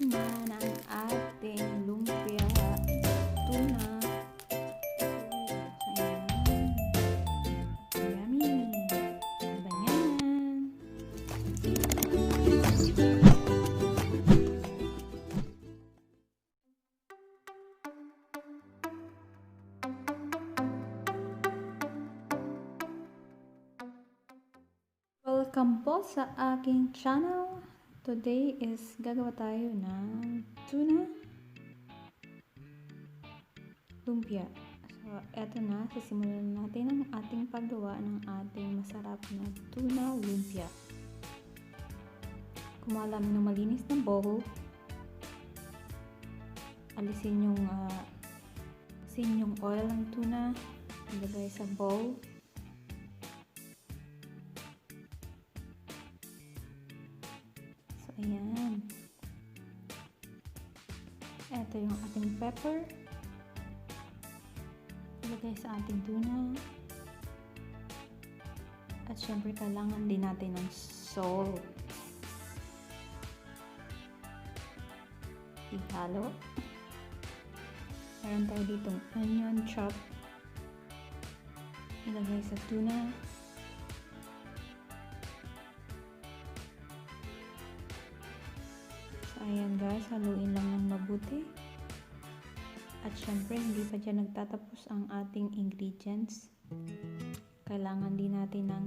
na ang ating lumpia tuna. Ayan. Yummy! Diba yan? Welcome po sa aking channel. Today is gagawa tayo ng tuna lumpia. So, eto na. Sisimulan natin ang ating paggawa ng ating masarap na tuna lumpia. Kumuha lang ng malinis na bowl. Alisin yung oil ng tuna. Ilagay sa bowl. Ayan. Ito yung ating pepper. Ilagay sa ating tuna. At syempre kailangan din natin ng salt. Ihalo. Meron tayo ditong onion chop. Ilagay sa tuna. Ayan guys, haluin lang ng mabuti. At syempre, hindi pa dyan nagtatapos ang ating ingredients. Kailangan din natin ng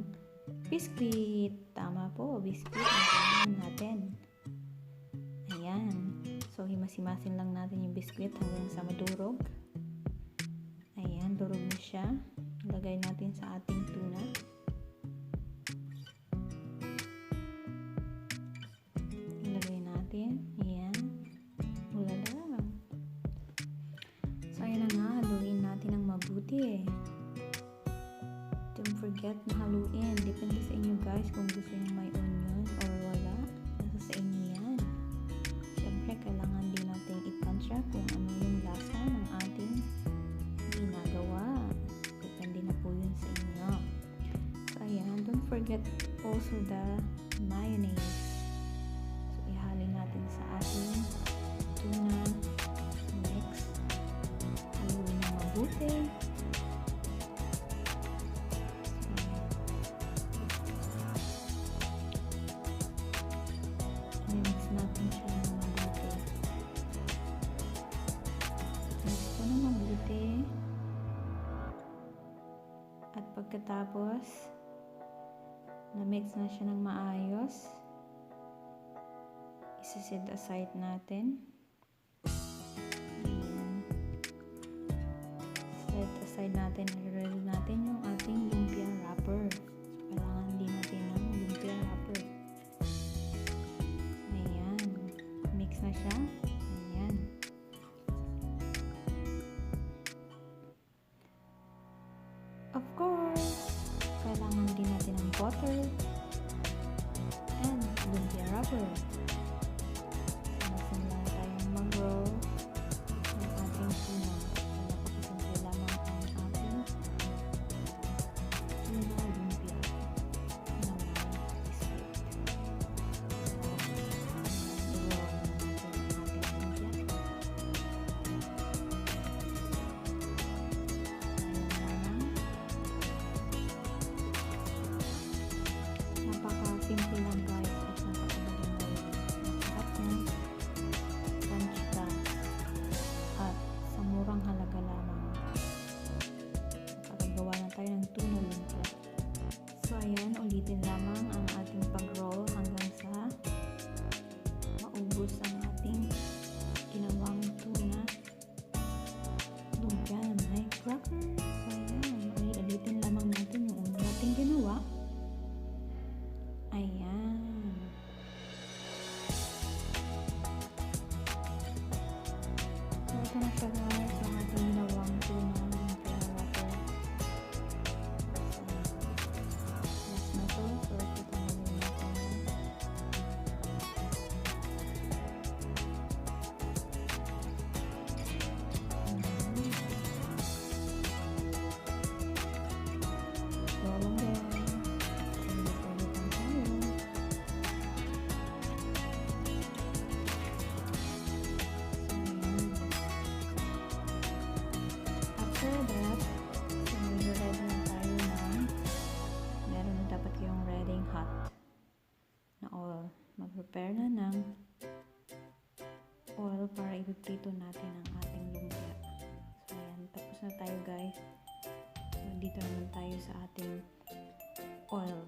biscuit. Tama po, biscuit ang kailangan natin. Ayan. So, himas-himasin lang natin yung biscuit hanggang sa madurog. Ayan, durog na siya. Ilagay natin sa ating tuna. Ayan. Ulala. So, ayan na nga. Haluin natin ng mabuti. Don't forget na haluin. Depende sa inyo guys kung gusto nyo may onion or wala. Nasa sa inyo yan. Siyempre, kailangan din natin itansya kung ano yung lasa ng ating ginagawa. Depende na po yun sa inyo. So, ayan. Don't forget also the mayonnaise. Sa ating tuna mix. Haluin na mabuti. I-mix natin siya ng mabuti. Mix ko na mabuti. At pagkatapos na-mix na siya ng maayos, set aside natin. Set aside natin. I-ready natin yung ating lumpia wrapper. So, kailangan din natin ng lumpia wrapper. Ayan. Mix na siya. Ayan. Of course, kailangan din natin ng butter and lumpia wrapper. Mag-roll ng ating tuna. Napakasimple lamang ang ating tuna lumpia na may biscuit. I-roll natin ang ating lumpia. Ayan na. Napakasimple lang guys at napakadaling gawin. Masarap na. At sa murang halaga lamang makakagawa na tayo ng tuna lumpia. So ayan, ulitin lamang ang ating pag-roll hanggang sa maubos ang ating ginawang tuna lumpia na may crackers. So ayan, ulitin lamang natin yung una nating ginawa. Ayan. Ito na siya guys, ang ating ginawang tuna lumpia wrapper. Last na to. So, ito na rin natin. Rolling din. Ulit-ulitan tayo. mag-prepare na ng oil para ipiprito natin ang ating lumpia. So, ayan. Tapos na tayo, guys. So, dito naman tayo sa ating oil.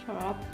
Sarap.